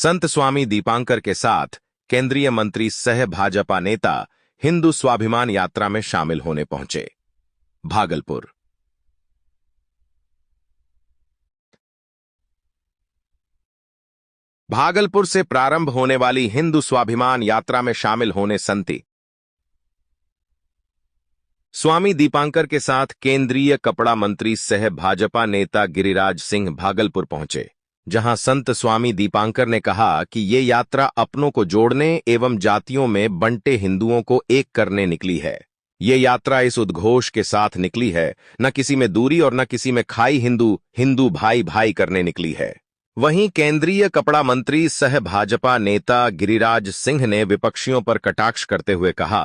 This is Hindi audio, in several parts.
संत स्वामी दीपांकर के साथ केंद्रीय मंत्री सह भाजपा नेता हिंदू स्वाभिमान यात्रा में शामिल होने पहुंचे। भागलपुर। भागलपुर से प्रारंभ होने वाली हिंदू स्वाभिमान यात्रा में शामिल होने संत स्वामी दीपांकर के साथ केंद्रीय कपड़ा मंत्री सह भाजपा नेता गिरिराज सिंह भागलपुर पहुंचे, जहां संत स्वामी दीपांकर ने कहा कि ये यात्रा अपनों को जोड़ने एवं जातियों में बंटे हिंदुओं को एक करने निकली है। ये यात्रा इस उद्घोष के साथ निकली है, न किसी में दूरी और न किसी में खाई हिंदू, हिंदू भाई भाई करने निकली है। वहीं केंद्रीय कपड़ा मंत्री सह भाजपा नेता गिरिराज सिंह ने विपक्षियों पर कटाक्ष करते हुए कहा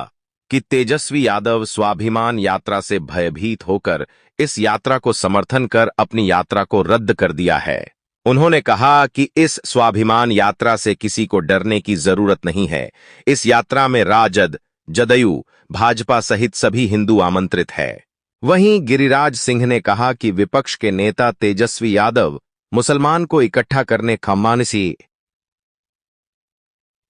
कि तेजस्वी यादव स्वाभिमान यात्रा से भयभीत होकर इस यात्रा को समर्थन कर अपनी यात्रा को रद्द कर दिया है। उन्होंने कहा कि इस स्वाभिमान यात्रा से किसी को डरने की जरूरत नहीं है। इस यात्रा में राजद, जदयू, भाजपा सहित सभी हिंदू आमंत्रित है। वहीं गिरिराज सिंह ने कहा कि विपक्ष के नेता तेजस्वी यादव मुसलमान को इकट्ठा करने खामोशी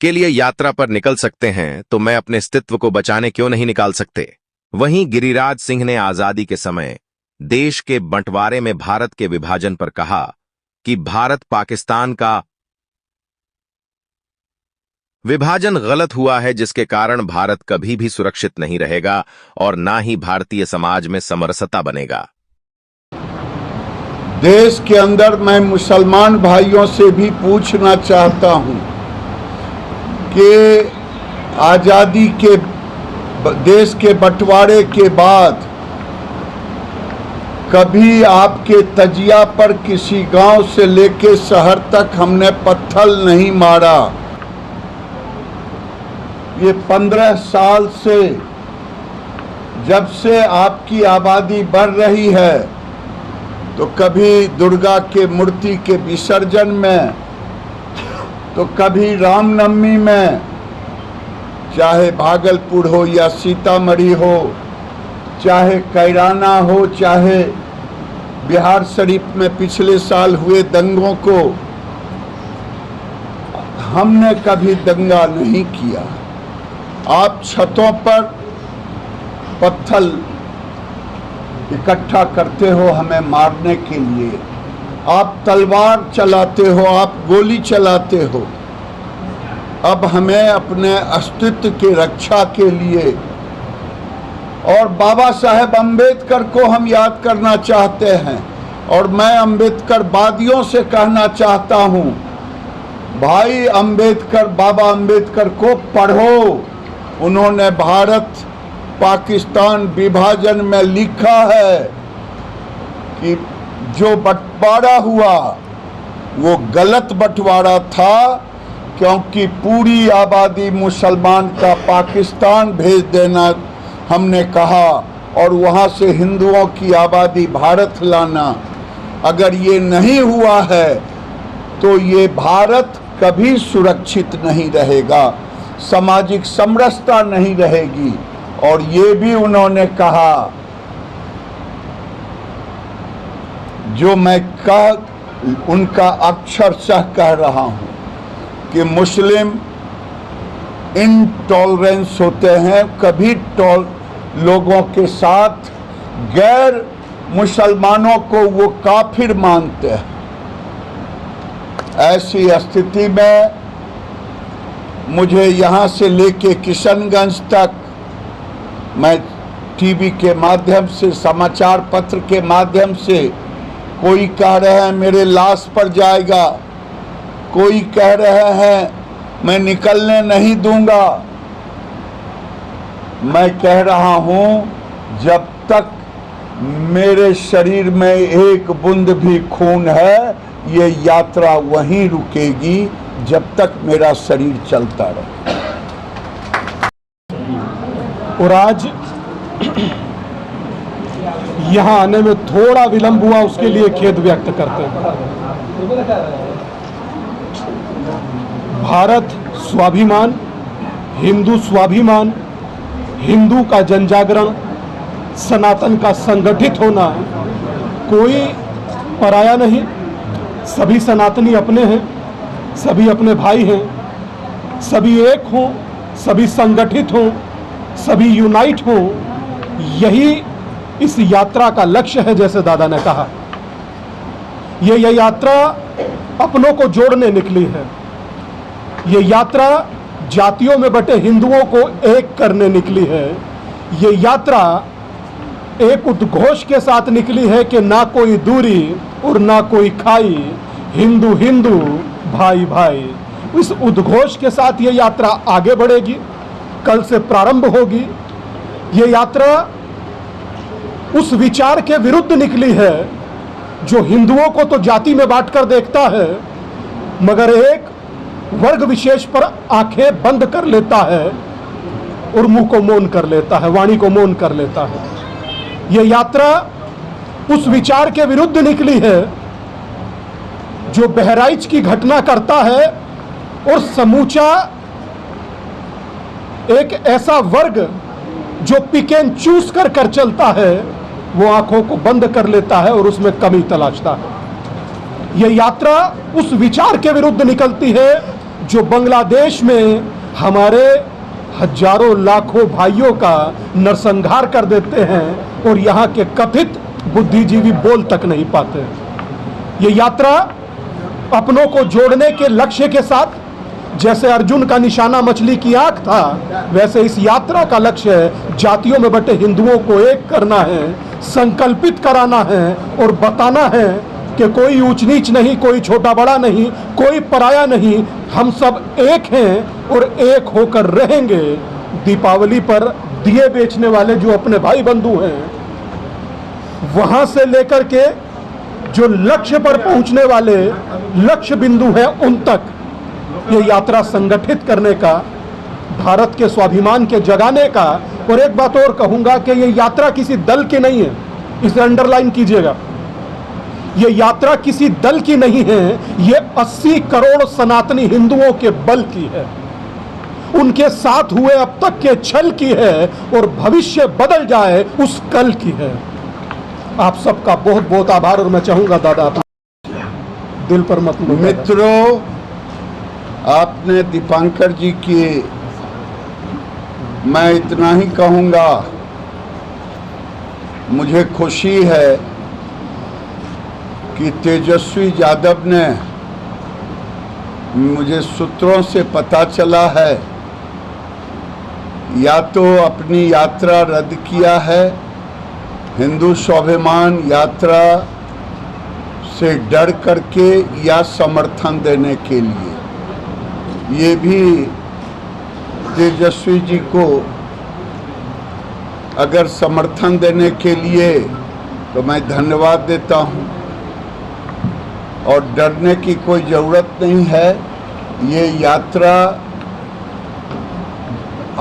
के लिए यात्रा पर निकल सकते हैं, तो मैं अपने अस्तित्व को बचाने क्यों नहीं निकाल सकते। वहीं गिरिराज सिंह ने आजादी के समय देश के बंटवारे में भारत के विभाजन पर कहा कि भारत पाकिस्तान का विभाजन गलत हुआ है, जिसके कारण भारत कभी भी सुरक्षित नहीं रहेगा और ना ही भारतीय समाज में समरसता बनेगा। देश के अंदर मैं मुसलमान भाइयों से भी पूछना चाहता हूं कि आजादी के देश के बंटवारे के बाद कभी आपके तजिया पर किसी गांव से लेके शहर तक हमने पत्थर नहीं मारा। ये 15 साल से जब से आपकी आबादी बढ़ रही है, तो कभी दुर्गा के मूर्ति के विसर्जन में, तो कभी रामनवमी में, चाहे भागलपुर हो या सीतामढ़ी हो, चाहे कैराना हो, चाहे बिहार शरीफ में पिछले साल हुए दंगों को, हमने कभी दंगा नहीं किया। आप छतों पर पत्थर इकट्ठा करते हो हमें मारने के लिए, आप तलवार चलाते हो, आप गोली चलाते हो। अब हमें अपने अस्तित्व की रक्षा के लिए और बाबा साहेब अम्बेडकर को हम याद करना चाहते हैं, और मैं अम्बेडकर वादियों से कहना चाहता हूं, भाई अम्बेडकर, बाबा अम्बेडकर को पढ़ो। उन्होंने भारत पाकिस्तान विभाजन में लिखा है कि जो बंटवारा हुआ वो गलत बंटवारा था, क्योंकि पूरी आबादी मुसलमान का पाकिस्तान भेज देना हमने कहा और वहाँ से हिंदुओं की आबादी भारत लाना। अगर ये नहीं हुआ है तो ये भारत कभी सुरक्षित नहीं रहेगा, सामाजिक समरसता नहीं रहेगी। और ये भी उन्होंने कहा, जो मैं उनका अक्षरशः कह रहा हूँ, कि मुस्लिम इनटॉलरेंस होते हैं, कभी लोगों के साथ गैर मुसलमानों को वो काफिर मानते हैं। ऐसी स्थिति में मुझे यहाँ से लेके किशनगंज तक, मैं टीवी के माध्यम से, समाचार पत्र के माध्यम से, कोई कह रहे हैं मेरे लाश पर जाएगा, कोई कह रहे हैं मैं निकलने नहीं दूंगा। मैं कह रहा हूं, जब तक मेरे शरीर में एक बूंद भी खून है, ये यात्रा वहीं रुकेगी जब तक मेरा शरीर चलता रहे। और आज यहाँ आने में थोड़ा विलंब हुआ, उसके लिए खेद व्यक्त करते हैं। भारत स्वाभिमान, हिंदू स्वाभिमान, हिंदू का जनजागरण, सनातन का संगठित होना कोई पराया नहीं, सभी सनातनी अपने हैं, सभी अपने भाई हैं, सभी एक हों, सभी संगठित हों, सभी यूनाइट हों, यही इस यात्रा का लक्ष्य है। जैसे दादा ने कहा, ये यात्रा अपनों को जोड़ने निकली है। ये यात्रा जातियों में बटे हिंदुओं को एक करने निकली है। ये यात्रा एक उद्घोष के साथ निकली है कि ना कोई दूरी और ना कोई खाई, हिंदू हिंदू भाई भाई। इस उद्घोष के साथ ये यात्रा आगे बढ़ेगी, कल से प्रारंभ होगी। ये यात्रा उस विचार के विरुद्ध निकली है जो हिंदुओं को तो जाति में बांटकर देखता है, मगर एक वर्ग विशेष पर आंखें बंद कर लेता है और मुंह को मौन कर लेता है, वाणी को मौन कर लेता है। यह यात्रा उस विचार के विरुद्ध निकली है जो बहराइच की घटना करता है और समूचा एक ऐसा वर्ग जो पिक एंड चूज कर चलता है, वो आंखों को बंद कर लेता है और उसमें कमी तलाशता है। यह यात्रा उस विचार के विरुद्ध निकलती है जो बांग्लादेश में हमारे हजारों लाखों भाइयों का नरसंहार कर देते हैं और यहाँ के कथित बुद्धिजीवी बोल तक नहीं पाते। ये यात्रा अपनों को जोड़ने के लक्ष्य के साथ, जैसे अर्जुन का निशाना मछली की आंख था, वैसे इस यात्रा का लक्ष्य है जातियों में बटे हिंदुओं को एक करना है, संकल्पित कराना है और बताना है कि कोई ऊंच नीच नहीं, कोई छोटा बड़ा नहीं, कोई पराया नहीं, हम सब एक हैं और एक होकर रहेंगे। दीपावली पर दिए बेचने वाले जो अपने भाई बंधु हैं, वहां से लेकर के जो लक्ष्य पर पहुंचने वाले लक्ष्य बिंदु हैं, उन तक ये यात्रा संगठित करने का, भारत के स्वाभिमान के जगाने का। और एक बात और कहूंगा कि ये यात्रा किसी दल की नहीं है, इसे अंडरलाइन कीजिएगा। ये यात्रा किसी दल की नहीं है, ये 80 करोड़ सनातनी हिंदुओं के बल की है, उनके साथ हुए अब तक के छल की है और भविष्य बदल जाए उस कल की है। आप सबका बहुत बहुत आभार। और मैं चाहूंगा दादा, आप दिल पर मत लो। मित्रों, आपने दीपांकर जी की, मैं इतना ही कहूँगा, मुझे खुशी है कि तेजस्वी यादव ने, मुझे सूत्रों से पता चला है, या तो अपनी यात्रा रद्द किया है हिंदू स्वाभिमान यात्रा से डर करके या समर्थन देने के लिए। ये भी तेजस्वी जी को अगर समर्थन देने के लिए तो मैं धन्यवाद देता हूँ, और डरने की कोई ज़रूरत नहीं है। ये यात्रा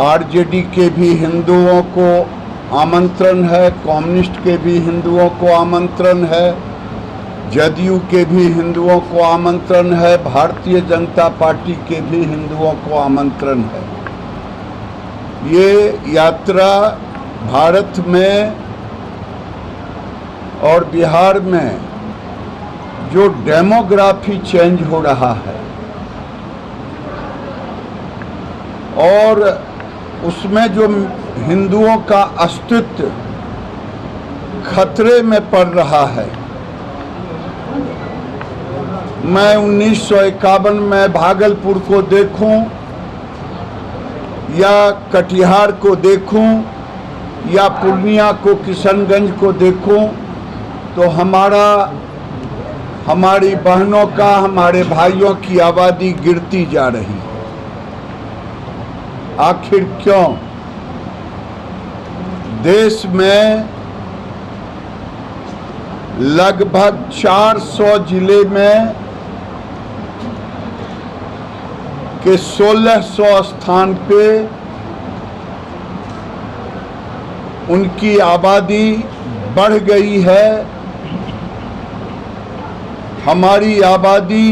आरजेडी के भी हिंदुओं को आमंत्रण है, कम्युनिस्ट के भी हिंदुओं को आमंत्रण है, जदयू के भी हिंदुओं को आमंत्रण है, भारतीय जनता पार्टी के भी हिंदुओं को आमंत्रण है। ये यात्रा भारत में और बिहार में जो डेमोग्राफी चेंज हो रहा है और उसमें जो हिंदुओं का अस्तित्व खतरे में पड़ रहा है। मैं 1951 में भागलपुर को देखूं या कटिहार को देखूं या पूर्णिया को, किशनगंज को देखूं, तो हमारी बहनों का, हमारे भाइयों की आबादी गिरती जा रही है। आखिर क्यों? देश में लगभग 400 जिले में के 1600 स्थान पे उनकी आबादी बढ़ गई है। हमारी आबादी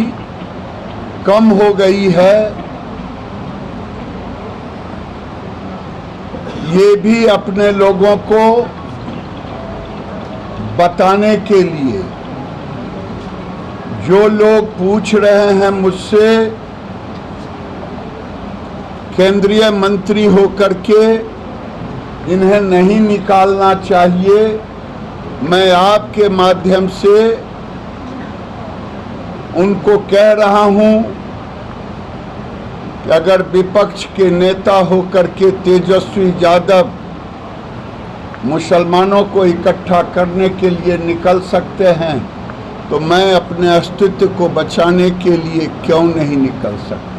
कम हो गई है। ये भी अपने लोगों को बताने के लिए जो लोग पूछ रहे हैं मुझसे केंद्रीय मंत्री होकर के इन्हें नहीं निकालना चाहिए, मैं आपके माध्यम से उनको कह रहा हूं कि अगर विपक्ष के नेता होकर के तेजस्वी यादव मुसलमानों को इकट्ठा करने के लिए निकल सकते हैं तो मैं अपने अस्तित्व को बचाने के लिए क्यों नहीं निकल सकता।